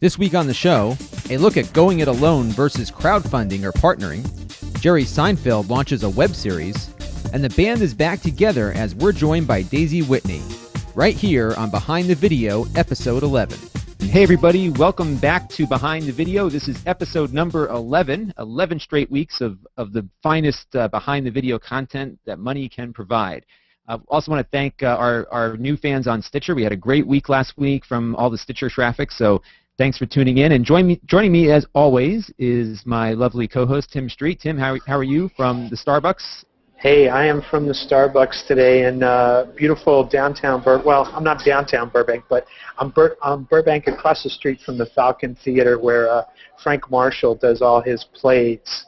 This week on the show, a look at going it alone versus crowdfunding or partnering, Jerry Seinfeld launches a web series, and the band is back together as we're joined by Daisy Whitney, right here on Behind the Video, episode 11. Hey everybody, welcome back to Behind the Video. This is episode number 11 straight weeks of the finest Behind the Video content that money can provide. I also want to thank our new fans on Stitcher. We had a great week last week from all the Stitcher traffic, so thanks for tuning in. And joining me as always is my lovely co-host, Tim Street. Tim, how are you from the Starbucks? Hey, I am from the Starbucks today in beautiful downtown Burbank. Well, I'm not downtown Burbank, but I'm Burbank across the street from the Falcon Theater where Frank Marshall does all his plays.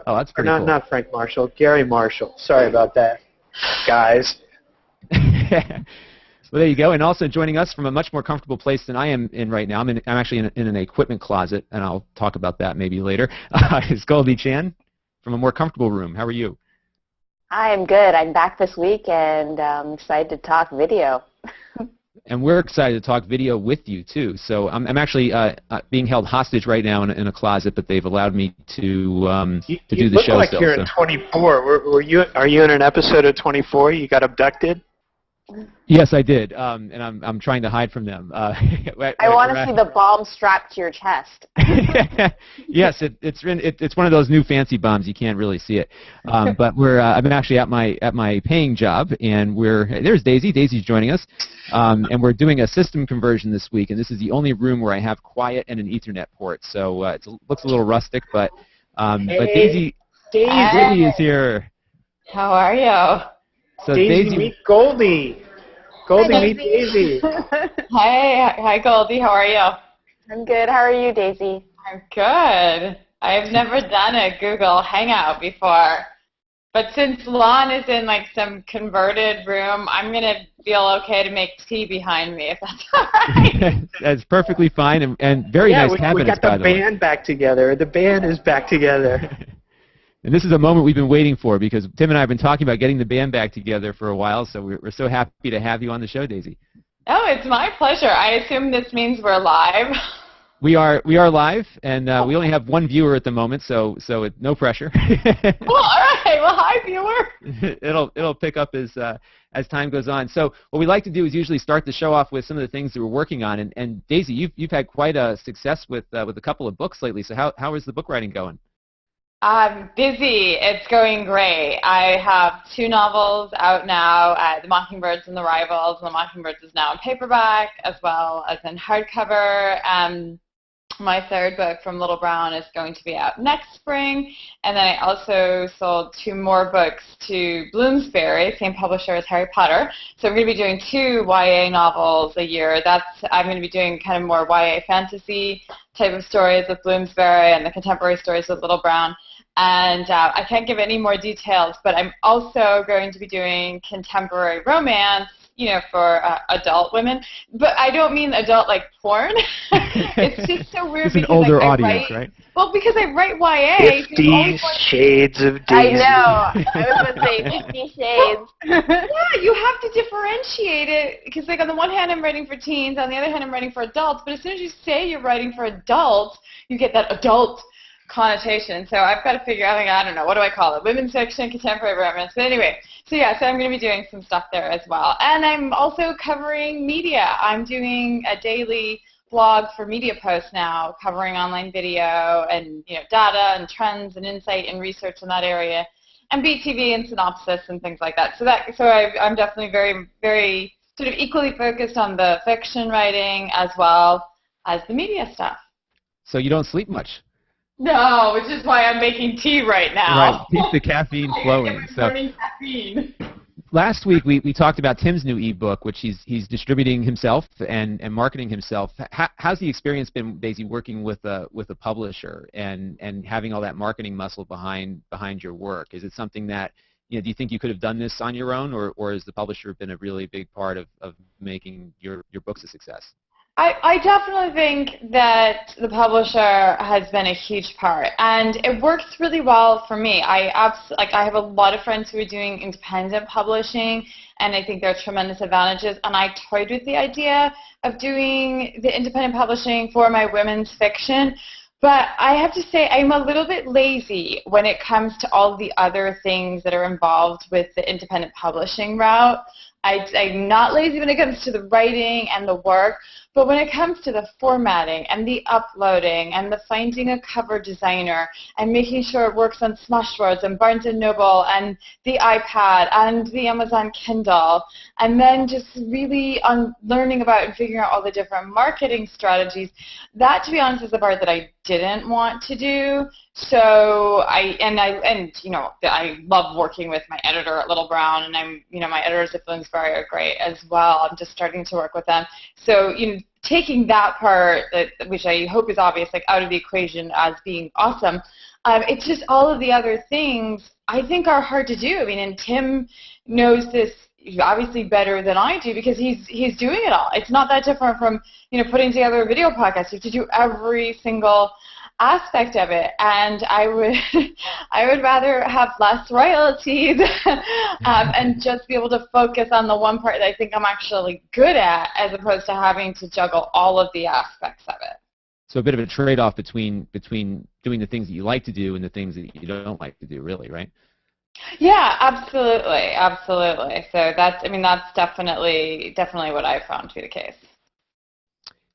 Oh, that's pretty cool. Not Frank Marshall, Gary Marshall. Sorry about that, guys. Well, there you go. And also joining us from a much more comfortable place than I am in right now. I'm actually in an equipment closet, and I'll talk about that maybe later. Is Goldie Chan from a more comfortable room. How are you? I am good. I'm back this week, and I'm excited to talk video. And we're excited to talk video with you, too. So I'm actually being held hostage right now in a closet, but they've allowed me to do the show. You look like still, you're in 24. Are you in an episode of 24? You got abducted? Yes, I did, and I'm trying to hide from them. I want to see the bomb strapped to your chest. Yes, it's one of those new fancy bombs. You can't really see it, but I'm actually at my paying job, and there's Daisy. Daisy's joining us, and we're doing a system conversion this week, and this is the only room where I have quiet and an Ethernet port. So it looks a little rustic, but Daisy Whitney is here. How are you? So Daisy, meet Goldie. Goldie, meet Daisy. Hi, Goldie. How are you? I'm good. How are you, Daisy? I'm good. I've never done a Google Hangout before, but since Lon is in like some converted room, I'm gonna feel okay to make tea behind me if that's all right. That's perfectly fine, and very nice cabinets. We got the band back together. The band is back together. And this is a moment we've been waiting for because Tim and I have been talking about getting the band back together for a while, so we're so happy to have you on the show, Daisy. Oh, it's my pleasure. I assume this means we're live. We are live, and we only have one viewer at the moment, so no pressure. Well, all right. Well, hi, viewer. It'll pick up as time goes on. So what we like to do is usually start the show off with some of the things that we're working on. And Daisy, you've had quite a success with a couple of books lately. So how is the book writing going? I'm busy. It's going great. I have 2 novels out now, The Mockingbirds and the Rivals. And The Mockingbirds is now in paperback as well as in hardcover. My 3rd book from Little Brown is going to be out next spring. And then I also sold 2 more books to Bloomsbury, same publisher as Harry Potter. So I'm going to be doing 2 YA novels a year. I'm going to be doing kind of more YA fantasy type of stories with Bloomsbury and the contemporary stories with Little Brown. And I can't give any more details, but I'm also going to be doing contemporary romance, for adult women. But I don't mean adult like porn. It's just so weird. It's an older audience, right? Well, because I write YA. 50 Shades of Daisy. I know. I was going to say 50 Shades. Yeah, you have to differentiate it because, like, on the one hand, I'm writing for teens. On the other hand, I'm writing for adults. But as soon as you say you're writing for adults, you get that adult connotation. So I've got to figure out, I don't know, what do I call it? Women's fiction, contemporary romance. But anyway, so I'm going to be doing some stuff there as well. And I'm also covering media. I'm doing a daily blog for Media Post now, covering online video and data and trends and insight and research in that area, and BTV and synopsis and things like that. So I'm definitely very, very sort of equally focused on the fiction writing as well as the media stuff. So you don't sleep much? No, which is why I'm making tea right now. Right, keep the caffeine flowing. So caffeine. Last week we talked about Tim's new ebook, which he's distributing himself and marketing himself. How's the experience been, Daisy, working with a publisher and having all that marketing muscle behind your work? Is it something that do you think you could have done this on your own, or has the publisher been a really big part of making your books a success? I definitely think that the publisher has been a huge part, and it works really well for me. I have a lot of friends who are doing independent publishing, and I think there are tremendous advantages, and I toyed with the idea of doing the independent publishing for my women's fiction. But I have to say I'm a little bit lazy when it comes to all the other things that are involved with the independent publishing route. I'm not lazy when it comes to the writing and the work, but when it comes to the formatting and the uploading and the finding a cover designer and making sure it works on Smashwords and Barnes & Noble and the iPad and the Amazon Kindle, and then just really on learning about and figuring out all the different marketing strategies, that, to be honest, is the part that I didn't want to do. So I love working with my editor at Little Brown, and my editors at Bloomsbury are great as well. I'm just starting to work with them. So, taking that part, which I hope is obvious, out of the equation as being awesome, it's just all of the other things I think are hard to do. And Tim knows this obviously better than I do because he's doing it all. It's not that different from putting together a video podcast. You have to do every single aspect of it, and I would rather have less royalties and just be able to focus on the one part that I think I'm actually good at, as opposed to having to juggle all of the aspects of it. So a bit of a trade-off between doing the things that you like to do and the things that you don't like to do, really, right? Yeah, absolutely. So that's definitely what I found to be the case.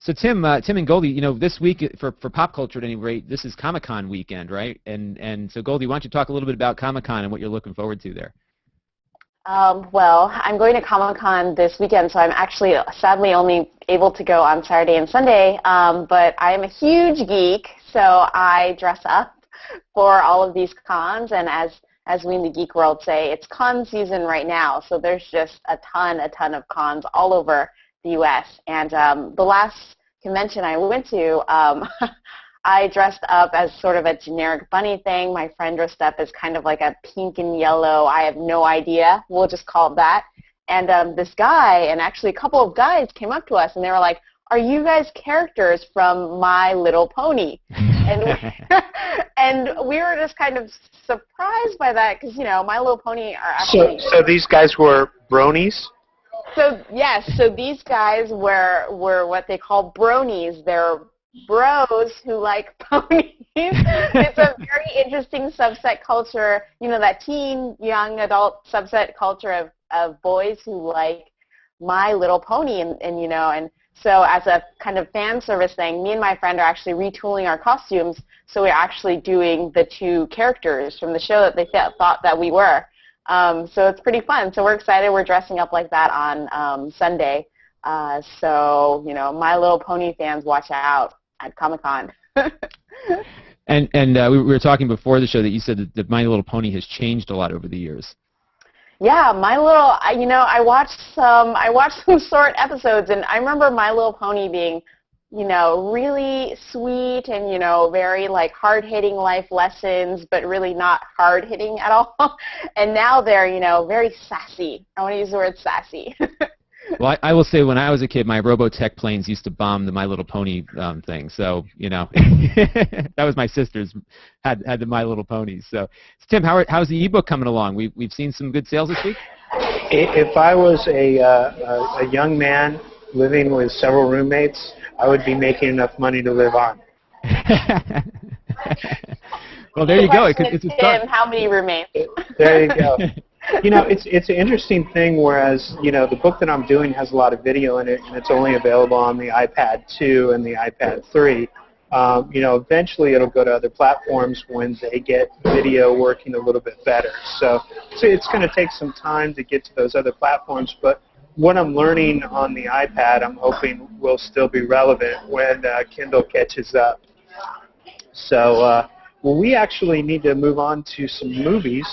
So Tim and Goldie, this week for pop culture at any rate, this is Comic-Con weekend, right? And so Goldie, why don't you talk a little bit about Comic-Con and what you're looking forward to there? Well, I'm going to Comic-Con this weekend, so I'm actually sadly only able to go on Saturday and Sunday, but I am a huge geek, so I dress up for all of these cons, and as we in the geek world say, it's con season right now, so there's just a ton of cons all over the U.S. And the last convention I went to, I dressed up as sort of a generic bunny thing. My friend dressed up as kind of like a pink and yellow, I have no idea, we'll just call it that. And this guy, and actually a couple of guys came up to us and they were like, "Are you guys characters from My Little Pony?" And we were just kind of surprised by that because, My Little Pony are actually... So these guys were bronies? So yes, so these guys were what they call bronies. They're bros who like ponies. It's a very interesting subset culture, that teen, young adult subset culture of boys who like My Little Pony, and so as a kind of fan service thing, me and my friend are actually retooling our costumes, so we're actually doing the two characters from the show that they thought that we were. So it's pretty fun. So we're excited. We're dressing up like that on Sunday. So, My Little Pony fans, watch out at Comic-Con. And we were talking before the show that you said that My Little Pony has changed a lot over the years. Yeah, I watched some short episodes, and I remember My Little Pony being, really sweet and, very hard-hitting life lessons, but really not hard-hitting at all. And now they're, very sassy. I want to use the word sassy. Well, I will say when I was a kid, my Robotech planes used to bomb the My Little Pony thing. So, that was my sister's, had the My Little Ponies. So, Tim, how's the ebook coming along? We've seen some good sales this week? If I was a young man living with several roommates, I would be making enough money to live on. Well, there you go. It's a start. Tim, how many roommates? There you go. It's an interesting thing, whereas, the book that I'm doing has a lot of video in it, and it's only available on the iPad 2 and the iPad 3. Eventually it'll go to other platforms when they get video working a little bit better. So it's going to take some time to get to those other platforms, but what I'm learning on the iPad, I'm hoping will still be relevant when Kindle catches up. So, we actually need to move on to some movies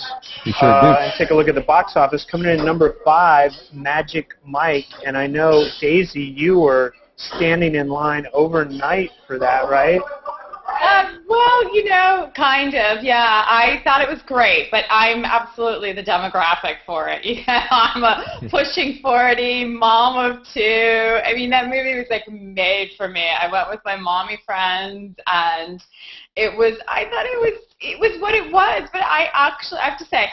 and take a look at the box office. Coming in at number 5, Magic Mike, and I know, Daisy, you were standing in line overnight for that, right? Well, kind of, yeah. I thought it was great, but I'm absolutely the demographic for it. I'm a pushing 40, mom of 2. I mean, that movie was like made for me. I went with my mommy friends, and I thought it was what it was, but I have to say,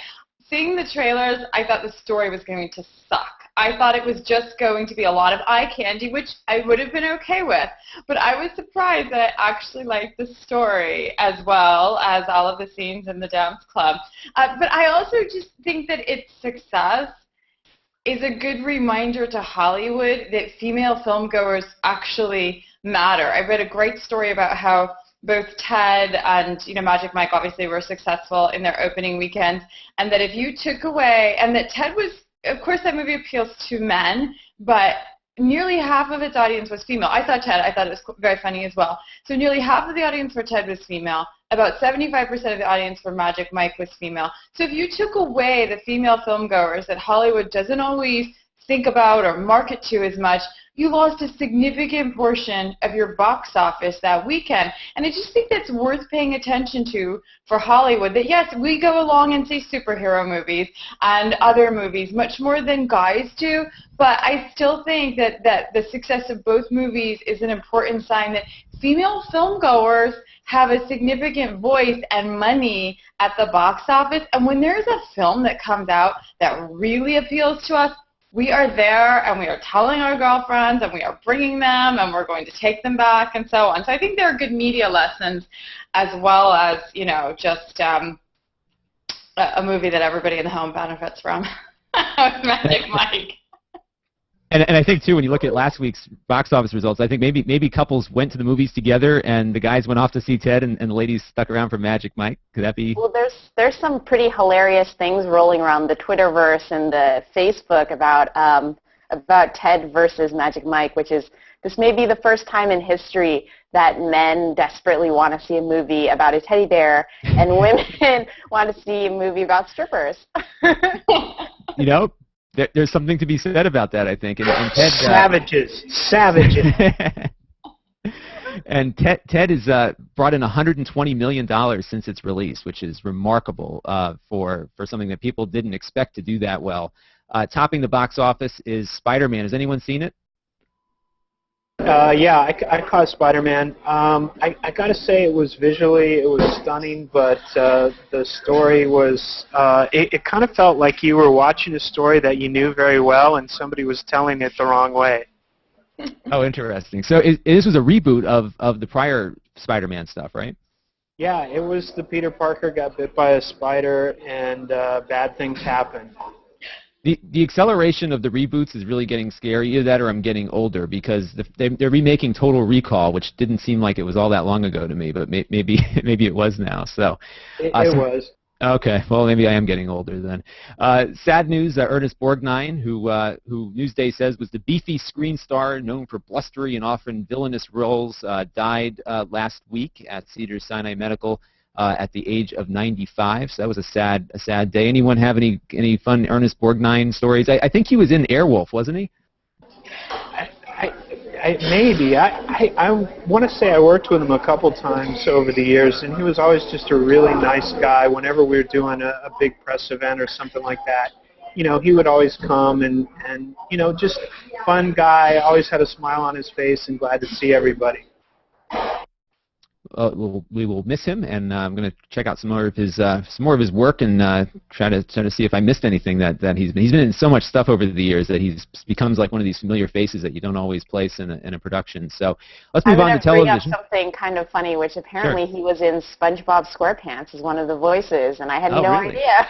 seeing the trailers, I thought the story was going to suck. I thought it was just going to be a lot of eye candy, which I would have been okay with. But I was surprised that I actually liked the story as well as all of the scenes in the dance club. But I also just think that its success is a good reminder to Hollywood that female filmgoers actually matter. I read a great story about how both Ted and Magic Mike obviously were successful in their opening weekends, and that if you took away, and that Ted was, of course, that movie appeals to men, but nearly half of its audience was female. I thought it was very funny as well. So nearly half of the audience for Ted was female. About 75% of the audience for Magic Mike was female. So if you took away the female filmgoers that Hollywood doesn't always think about or market to as much, you lost a significant portion of your box office that weekend. And I just think that's worth paying attention to for Hollywood, that yes, we go along and see superhero movies and other movies much more than guys do, but I still think that the success of both movies is an important sign that female filmgoers have a significant voice and money at the box office. And when there's a film that comes out that really appeals to us, we are there, and we are telling our girlfriends, and we are bringing them, and we're going to take them back, and so on. So I think there are good media lessons, as well as, just a movie that everybody in the home benefits from, with Magic Mike. And I think, too, when you look at last week's box office results, I think maybe couples went to the movies together and the guys went off to see Ted and the ladies stuck around for Magic Mike. Could that be? Well, there's some pretty hilarious things rolling around the Twitterverse and the Facebook about Ted versus Magic Mike, which is this may be the first time in history that men desperately want to see a movie about a teddy bear and women want to see a movie about strippers. There's something to be said about that, I think. And Ted, Savages. And Ted has brought in $120 million since its release, which is remarkable for something that people didn't expect to do that well. Topping the box office is Spider-Man. Has anyone seen it? Yeah, I caught Spider-Man. I got to say it was stunning, but the story was, it kind of felt like you were watching a story that you knew very well and somebody was telling it the wrong way. Oh, interesting. So this was a reboot of the prior Spider-Man stuff, right? Yeah, it was the Peter Parker got bit by a spider and bad things happened. The acceleration of the reboots is really getting scary. Either that or I'm getting older, because they're remaking Total Recall, which didn't seem like it was all that long ago to me, but maybe it was now. So it was. Okay, well, maybe I am getting older then. Sad news, Ernest Borgnine, who Newsday says was the beefy screen star known for blustery and often villainous roles, died last week at Cedars-Sinai Medical at the age of 95. So that was a sad day. Anyone have any fun Ernest Borgnine stories? I think he was in Airwolf, wasn't he? Maybe. I want to say I worked with him a couple times over the years, and he was always just a really nice guy. Whenever we were doing a big press event or something like that, he would always come and just fun guy, always had a smile on his face and glad to see everybody. We will miss him, and I'm going to check out some more of his work and try to see if I missed anything that he's been in so much stuff over the years that he becomes like one of these familiar faces that you don't always place in a production. So let's move on to television. I'm going to bring up something kind of funny, which apparently he was in SpongeBob SquarePants as one of the voices, and I had no idea.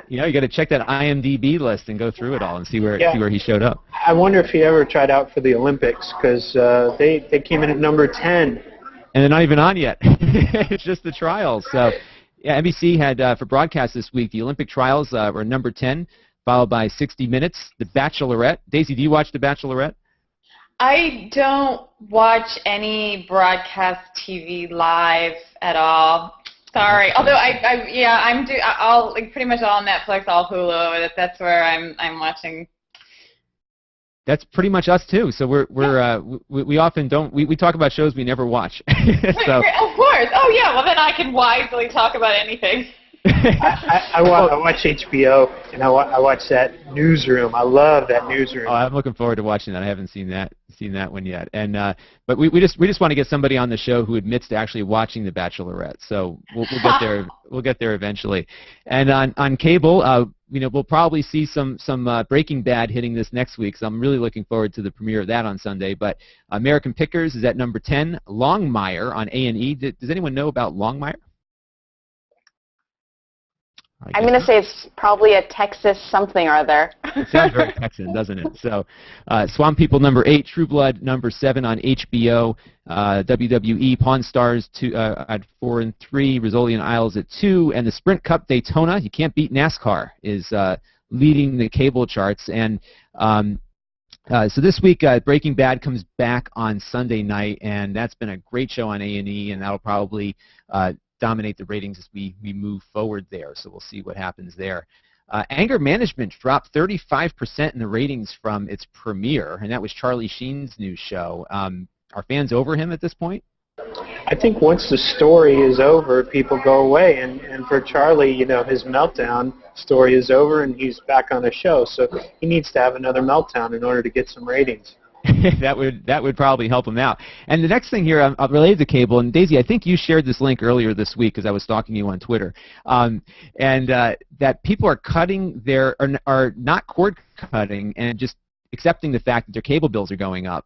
You got to check that IMDb list and go through it all and see where he showed up. I wonder if he ever tried out for the Olympics, because they came in at number 10. And they're not even on yet. It's just the trials. So, yeah, NBC had, for broadcast this week, the Olympic trials were number 10, followed by 60 Minutes, The Bachelorette. Daisy, do you watch The Bachelorette? I don't watch any broadcast TV live at all. Sorry. Although I'll pretty much all Netflix, all Hulu. That's where I'm watching. That's pretty much us too. So we often don't we talk about shows we never watch. So of course, hours. Oh yeah, well then I can wisely talk about anything. I watch HBO, and I watch that Newsroom. I love that Newsroom. Oh, I'm looking forward to watching that. I haven't seen that one yet. And but we just want to get somebody on the show who admits to actually watching The Bachelorette. So we'll get there. We'll get there eventually. And on cable, we'll probably see some Breaking Bad hitting this next week. So I'm really looking forward to the premiere of that on Sunday. But American Pickers is at number 10. Longmire on A&E. Does anyone know about Longmire? I'm going to say it's probably a Texas something or other. It sounds very Texan, doesn't it? So, Swamp People number 8, True Blood number 7 on HBO, WWE Pawn Stars at 4 and 3, Rizzoli and Isles at 2, and the Sprint Cup Daytona, you can't beat NASCAR, is leading the cable charts. And so this week, Breaking Bad comes back on Sunday night, and that's been a great show on A&E, and that'll probably dominate the ratings as we move forward there. So we'll see what happens there. Anger Management dropped 35% in the ratings from its premiere, and that was Charlie Sheen's new show. Are fans over him at this point? I think once the story is over, people go away, and for Charlie, his meltdown story is over, and he's back on the show. So he needs to have another meltdown in order to get some ratings. that would probably help him out. And the next thing here, related to cable, and Daisy, I think you shared this link earlier this week because I was stalking you on Twitter, that people are cutting are not cord cutting and just accepting the fact that their cable bills are going up.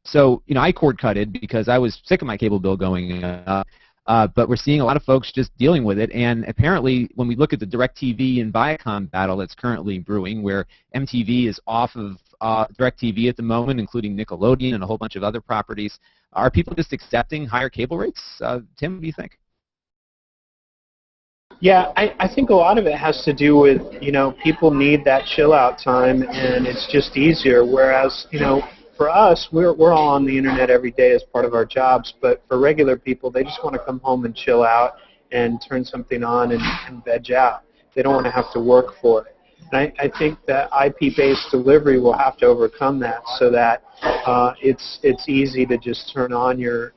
So I cord cutted because I was sick of my cable bill going up. But we're seeing a lot of folks just dealing with it, and apparently when we look at the DirecTV and Viacom battle that's currently brewing, where MTV is off of DirecTV at the moment, including Nickelodeon and a whole bunch of other properties, are people just accepting higher cable rates? Tim, what do you think? Yeah, I think a lot of it has to do with, people need that chill out time, and it's just easier, whereas, for us, we're all on the internet every day as part of our jobs, but for regular people, they just want to come home and chill out and turn something on and veg out. They don't want to have to work for it. And I think that IP-based delivery will have to overcome that so that it's easy to just turn on your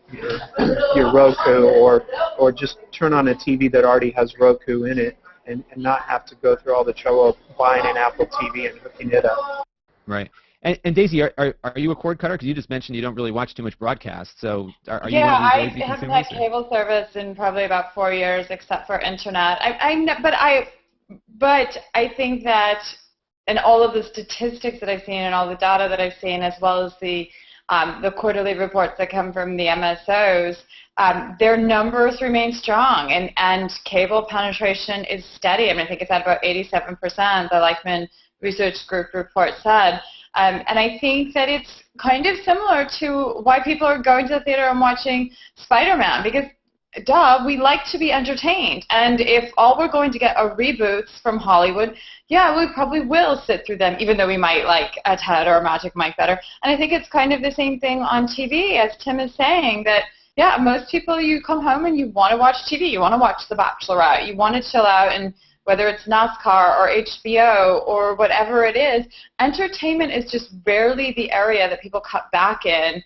Roku or just turn on a TV that already has Roku in it and not have to go through all the trouble of buying an Apple TV and hooking it up. Right. And Daisy, are you a cord cutter? Because you just mentioned you don't really watch too much broadcast. So are you one of these lazy consumers? Yeah, I haven't had cable service in probably about 4 years, except for internet. But I think that, and all of the statistics that I've seen and all the data that I've seen, as well as the quarterly reports that come from the MSOs, their numbers remain strong, and cable penetration is steady. I think it's at about 87%. The Leichman Research Group report said. And I think that it's kind of similar to why people are going to the theater and watching Spider-Man, because, we like to be entertained. And if all we're going to get are reboots from Hollywood, yeah, we probably will sit through them, even though we might like a Ted or a Magic Mike better. And I think it's kind of the same thing on TV, as Tim is saying, that, yeah, most people, you come home and you want to watch TV. You want to watch The Bachelorette. You want to chill out, and whether it's NASCAR or HBO or whatever it is, entertainment is just rarely the area that people cut back in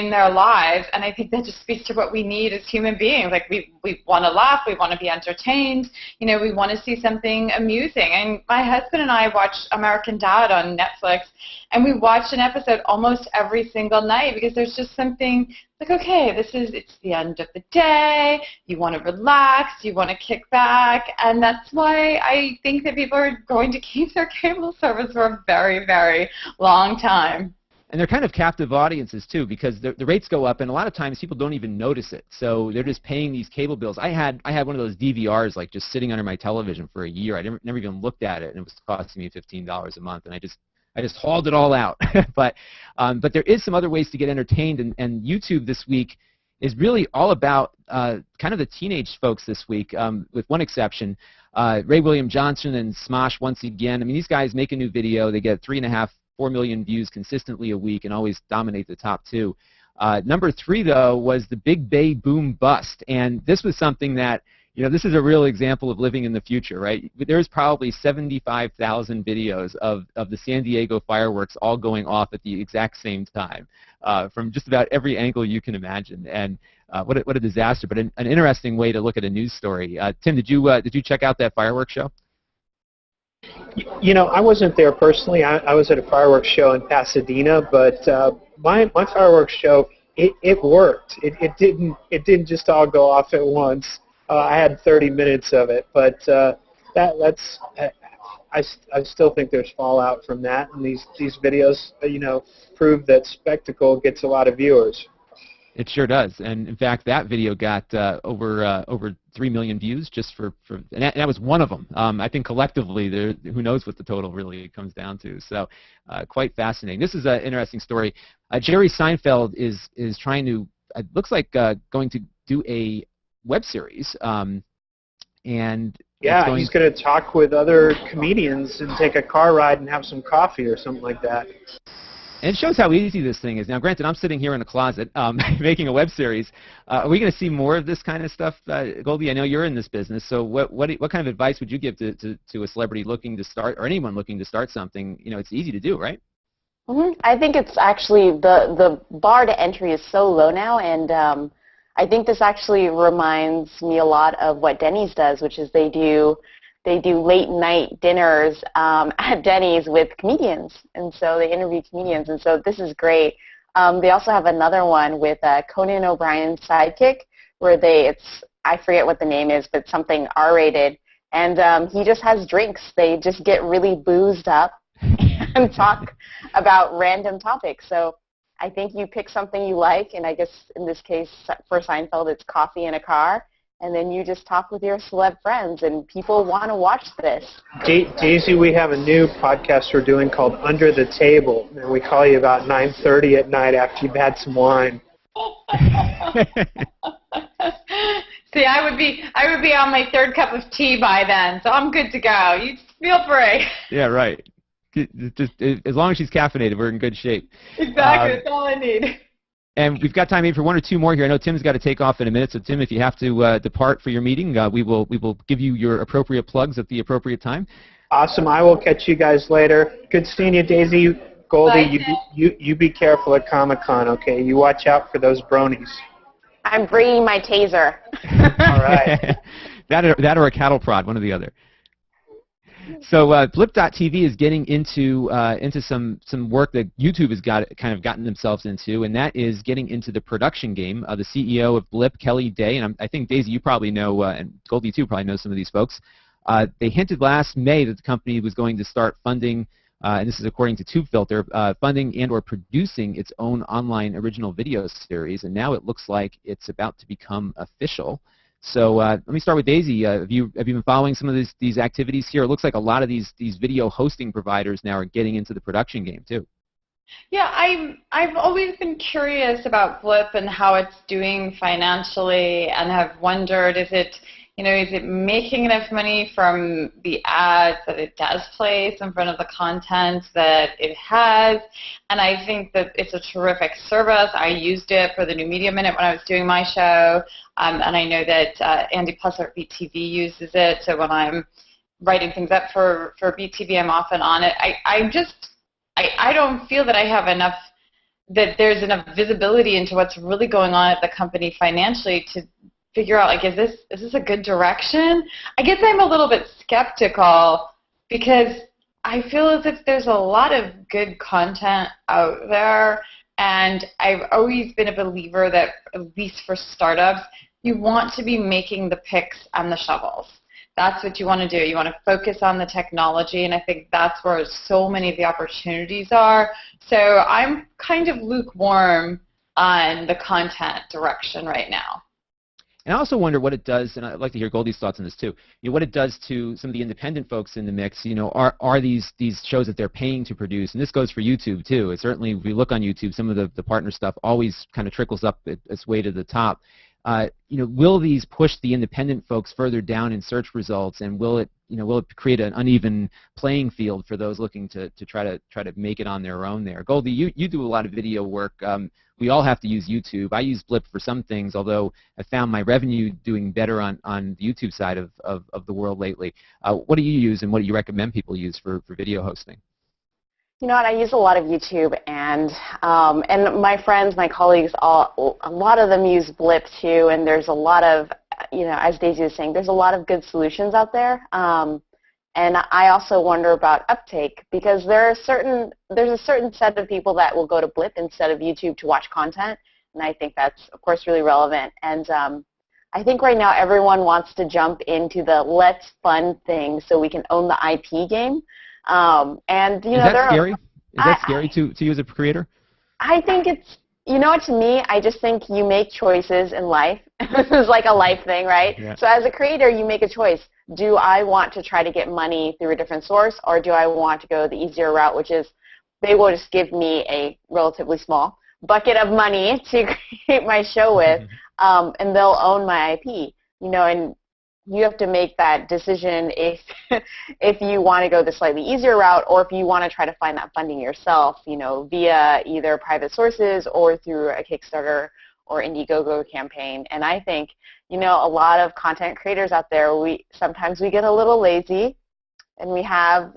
their lives, and I think that just speaks to what we need as human beings. Like, we want to laugh, we want to be entertained, we want to see something amusing. And my husband and I watch American Dad on Netflix, and we watch an episode almost every single night because there's just something like, okay, it's the end of the day, you want to relax, you want to kick back, and that's why I think that people are going to keep their cable service for a very, very long time. And they're kind of captive audiences, too, because the rates go up, and a lot of times people don't even notice it. So they're just paying these cable bills. I had one of those DVRs, like, just sitting under my television for a year. I never even looked at it, and it was costing me $15 a month, and I just hauled it all out. But there is some other ways to get entertained, and YouTube this week is really all about kind of the teenage folks this week, with one exception. Ray William Johnson and Smosh, once again. I mean, these guys make a new video. They get 4 million views consistently a week and always dominate the top 2. Number 3, though, was the Big Bay Boom Bust. And this was something that, This is a real example of living in the future, right? There's probably 75,000 videos of the San Diego fireworks all going off at the exact same time, from just about every angle you can imagine. And what a disaster, but an interesting way to look at a news story. Tim, did you check out that fireworks show? I wasn't there personally. I was at a fireworks show in Pasadena, but my fireworks show, it worked. It didn't just all go off at once. I had 30 minutes of it, but that's I still think there's fallout from that, and these videos prove that spectacle gets a lot of viewers. It sure does, and in fact, that video got over 3 million views just and that was one of them. I think collectively, who knows what the total really comes down to. So, quite fascinating. This is an interesting story. Jerry Seinfeld is trying to, it looks like, going to do a web series, and yeah, he's going to talk with other comedians and take a car ride and have some coffee or something like that. And it shows how easy this thing is. Now, granted, I'm sitting here in a closet making a web series. Are we going to see more of this kind of stuff, Goldie? I know you're in this business, so what kind of advice would you give to a celebrity looking to start, or anyone looking to start something? It's easy to do, right? Mm-hmm. I think it's actually the bar to entry is so low now, and I think this actually reminds me a lot of what Denny's does, which is they do late night dinners at Denny's with comedians, and so they interview comedians, and so this is great. They also have another one with Conan O'Brien's sidekick, where I forget what the name is, but something R-rated, and he just has drinks. They just get really boozed up and talk about random topics. So I think you pick something you like, and I guess in this case for Seinfeld it's coffee in a car, and then you just talk with your celeb friends, and people want to watch this. Daisy, we have a new podcast we're doing called Under the Table, and we call you about 9:30 at night after you've had some wine. See, I would be on my third cup of tea by then, so I'm good to go. You feel free. Yeah, right. Just as long as she's caffeinated, we're in good shape. Exactly, that's all I need. And we've got time maybe for one or two more here. I know Tim's got to take off in a minute, so Tim, if you have to depart for your meeting, we will give you your appropriate plugs at the appropriate time. Awesome. I will catch you guys later. Good seeing you, Daisy. Goldie, you be careful at Comic-Con, okay? You watch out for those bronies. I'm bringing my taser. All right. that or a cattle prod, one or the other. So Blip.tv is getting into some work that YouTube has gotten themselves into, and that is getting into the production game. The CEO of Blip, Kelly Day, and I think Daisy, you probably know, and Goldie too probably knows some of these folks. They hinted last May that the company was going to start funding, and this is according to TubeFilter, funding and or producing its own online original video series, and now it looks like it's about to become official. So let me start with Daisy. Have you been following some of these activities here? It looks like a lot of these video hosting providers now are getting into the production game too. Yeah, I've always been curious about Blip and how it's doing financially, and have wondered, is it making enough money from the ads that it does place in front of the content that it has? And I think that it's a terrific service. I used it for the New Media Minute when I was doing my show, and I know that Andy Pusser at BTV uses it. So when I'm writing things up for BTV, I'm often on it. I don't feel that I have enough, that there's enough visibility into what's really going on at the company financially to figure out, like, is this a good direction? I guess I'm a little bit skeptical because I feel as if there's a lot of good content out there, and I've always been a believer that, at least for startups, you want to be making the picks and the shovels. That's what you want to do. You want to focus on the technology, and I think that's where so many of the opportunities are. So I'm kind of lukewarm on the content direction right now. And I also wonder what it does, and I'd like to hear Goldie's thoughts on this too. What it does to some of the independent folks in the mix. Are these shows that they're paying to produce, and this goes for YouTube too. It's certainly, if we look on YouTube, some of the partner stuff always kind of trickles up its way to the top. Will these push the independent folks further down in search results, and will it create an uneven playing field for those looking to try to make it on their own there? Goldie, you do a lot of video work. we all have to use YouTube. I use Blip for some things, although I found my revenue doing better on the YouTube side of the world lately. What do you use, and what do you recommend people use for video hosting? You know what, I use a lot of YouTube, and my friends, my colleagues, a lot of them use Blip too, and there's a lot of, as Daisy was saying, there's a lot of good solutions out there. And I also wonder about uptake, because there's a certain set of people that will go to Blip instead of YouTube to watch content, and I think that's, of course, really relevant. And I think right now everyone wants to jump into the let's fund thing so we can own the IP game. And is that scary? Is that scary to you as a creator? I think it's, to me, I just think you make choices in life. This is like a life thing, right? Yeah. So as a creator, you make a choice. Do I want to try to get money through a different source, or do I want to go the easier route, which is they will just give me a relatively small bucket of money to create my show with, and they'll own my IP, and you have to make that decision if you want to go the slightly easier route, or if you want to try to find that funding yourself, via either private sources or through a Kickstarter or Indiegogo campaign. And I think, a lot of content creators out there, sometimes we get a little lazy, and we have,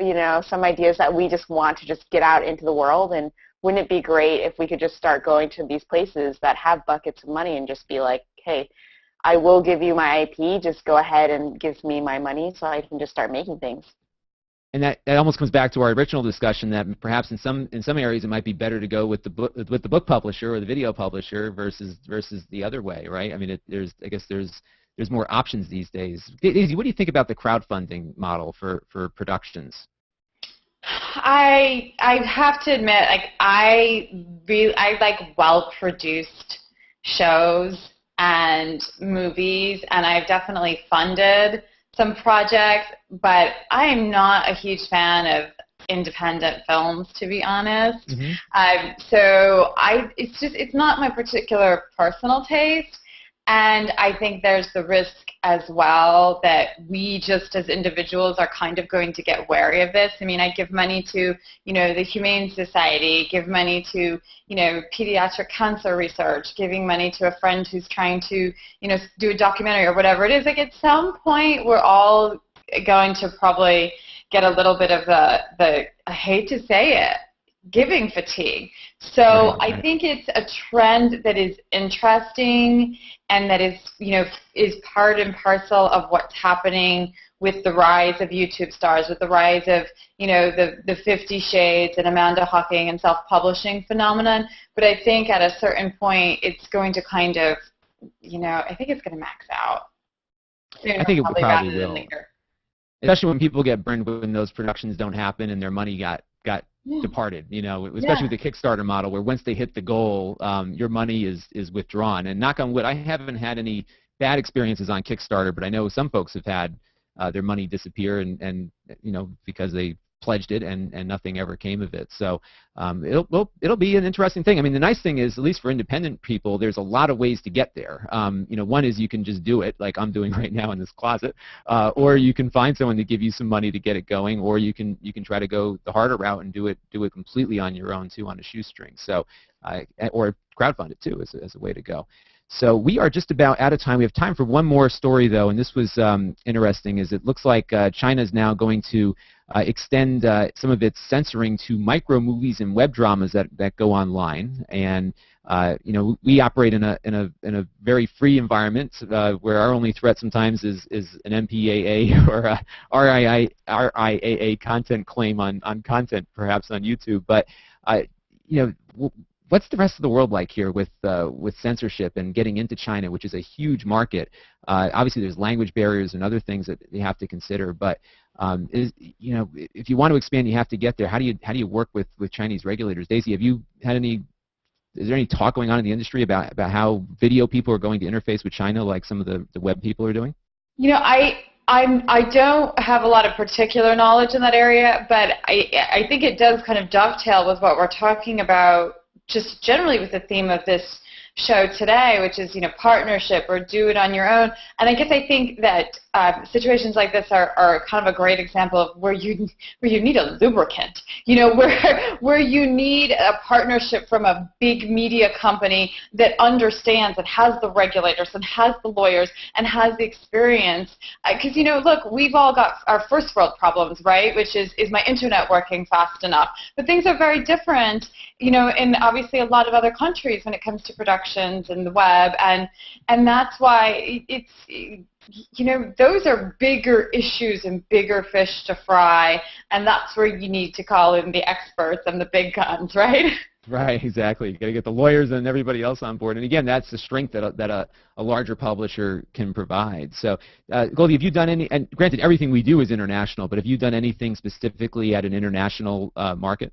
some ideas that we just want to just get out into the world. And wouldn't it be great if we could just start going to these places that have buckets of money and just be like, hey, I will give you my IP, just go ahead and give me my money so I can just start making things. And that almost comes back to our original discussion that perhaps in some areas it might be better to go with the book publisher or the video publisher versus the other way, right? I mean, I guess there's more options these days. Daisy, what do you think about the crowdfunding model for productions? I have to admit, I like well-produced shows and movies, and I've definitely funded some projects, but I am not a huge fan of independent films, to be honest. So it's not my particular personal taste, and I think there's the risk as well that we just as individuals are kind of going to get wary of this. I mean, I give money to, the Humane Society, give money to, pediatric cancer research, giving money to a friend who's trying to, do a documentary or whatever it is. Like, at some point, we're all going to probably get a little bit of the I hate to say it, giving fatigue. So I think it's a trend that is interesting, and that is part and parcel of what's happening with the rise of YouTube stars, with the rise of the 50 Shades and Amanda Hawking and self-publishing phenomenon. But I think at a certain point it's going to kind of, I think it's going to max out. I think it probably will. Especially when people get burned when those productions don't happen and their money got departed, especially with the Kickstarter model, where once they hit the goal, your money is withdrawn. And knock on wood, I haven't had any bad experiences on Kickstarter, but I know some folks have had their money disappear and because they pledged it and nothing ever came of it. So it'll be an interesting thing. I mean, the nice thing is, at least for independent people, there's a lot of ways to get there. One is you can just do it, like I'm doing right now in this closet, or you can find someone to give you some money to get it going, or you can try to go the harder route and do it completely on your own too, on a shoestring. So or crowdfund it too as a way to go. So we are just about out of time. We have time for one more story, though, and this was interesting. Is it looks like China is now going to extend some of its censoring to micro movies and web dramas that go online. And we operate in a very free environment where our only threat sometimes is an MPAA or a RIAA content claim on content, perhaps on YouTube. But what's the rest of the world like here with censorship and getting into China, which is a huge market? Obviously, there's language barriers and other things that you have to consider. But if you want to expand, you have to get there. How do you work with Chinese regulators? Daisy, have you had any? Is there any talk going on in the industry about how video people are going to interface with China, like some of the web people are doing? I don't have a lot of particular knowledge in that area, but I think it does kind of dovetail with what we're talking about, just generally with the theme of this show today, which is, partnership or do it on your own. And I think that situations like this are kind of a great example of where you need a lubricant, where you need a partnership from a big media company that understands and has the regulators and has the lawyers and has the experience. Because, look, we've all got our first world problems, right, which is my internet working fast enough? But things are very different, in obviously a lot of other countries when it comes to productions and the web. And that's why it's, those are bigger issues and bigger fish to fry, and that's where you need to call in the experts and the big guns, right? Right, exactly. You got to get the lawyers and everybody else on board. And again, that's the strength that a larger publisher can provide. So, Goldie, have you done any, and granted, everything we do is international, but have you done anything specifically at an international market?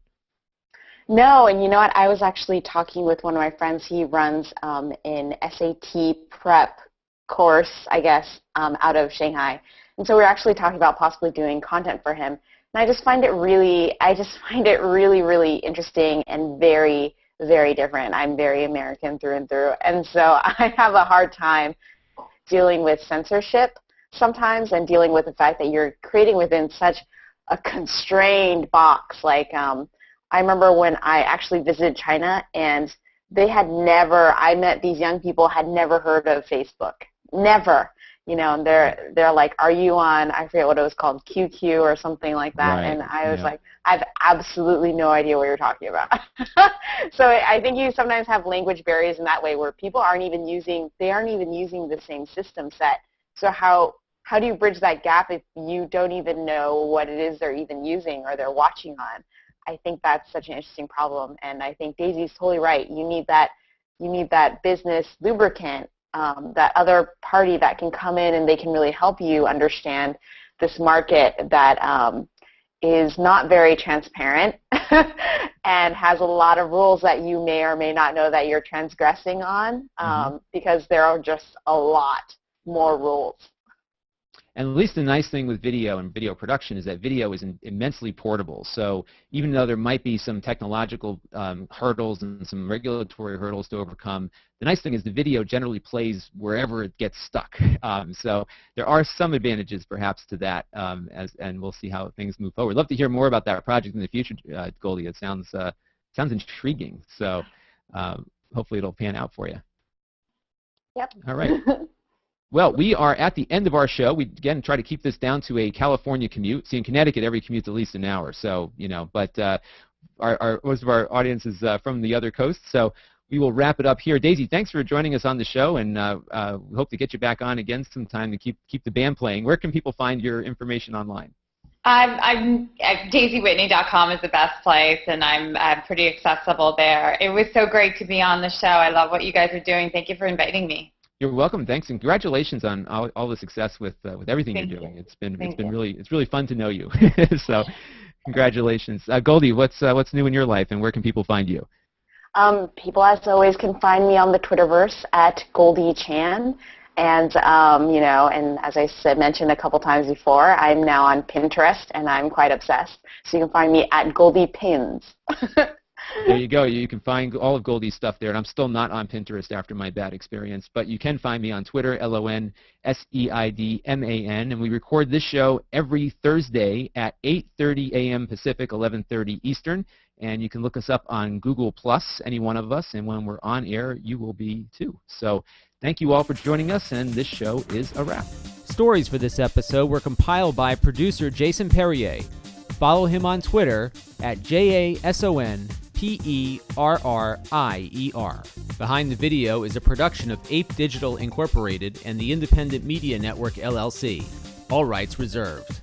No, and you know what? I was actually talking with one of my friends. He runs an SAT prep course, I guess, out of Shanghai. And so we're actually talking about possibly doing content for him. And I just find it really, really interesting and very, very different. I'm very American through and through. And so I have a hard time dealing with censorship sometimes and dealing with the fact that you're creating within such a constrained box. Like, I remember when I actually visited China, and they had never, I met these young people, had never heard of Facebook. Never. And they're like, are you on, I forget what it was called, QQ or something like that. Right. And I was like, I have absolutely no idea what you're talking about. So I think you sometimes have language barriers in that way where people aren't even using the same system set. So how do you bridge that gap if you don't even know what it is they're even using or they're watching on? I think that's such an interesting problem, and I think Daisy's totally right. You need that business lubricant, that other party that can come in and they can really help you understand this market that is not very transparent and has a lot of rules that you may or may not know that you're transgressing on, because there are just a lot more rules. And at least the nice thing with video and video production is that video is immensely portable. So even though there might be some technological hurdles and some regulatory hurdles to overcome, the nice thing is the video generally plays wherever it gets stuck. So there are some advantages perhaps to that, and we'll see how things move forward. I'd love to hear more about that project in the future, Goldie. It sounds intriguing. So hopefully it'll pan out for you. Yep. All right. Well, we are at the end of our show. We, again, try to keep this down to a California commute. See, in Connecticut, every commute's at least an hour. So, but most of our audience is from the other coast. So we will wrap it up here. Daisy, thanks for joining us on the show, and we hope to get you back on again sometime to keep the band playing. Where can people find your information online? DaisyWhitney.com is the best place, and I'm pretty accessible there. It was so great to be on the show. I love what you guys are doing. Thank you for inviting me. You're welcome. Thanks, and congratulations on all the success with everything you're doing. It's been really fun to know you. So, congratulations, Goldie. What's new in your life, and where can people find you? People, as always, can find me on the Twitterverse at Goldie Chan, and and as I mentioned a couple times before, I'm now on Pinterest, and I'm quite obsessed. So you can find me at Goldie Pins. There you go. You can find all of Goldie's stuff there. And I'm still not on Pinterest after my bad experience. But you can find me on Twitter, LONSEIDMAN. And we record this show every Thursday at 8:30 a.m. Pacific, 11:30 Eastern. And you can look us up on Google+, any one of us. And when we're on air, you will be too. So thank you all for joining us. And this show is a wrap. Stories for this episode were compiled by producer Jason Perrier. Follow him on Twitter at JASONPERRIER. Behind the Video is a production of Ape Digital Incorporated and the Independent Media Network, LLC. All rights reserved.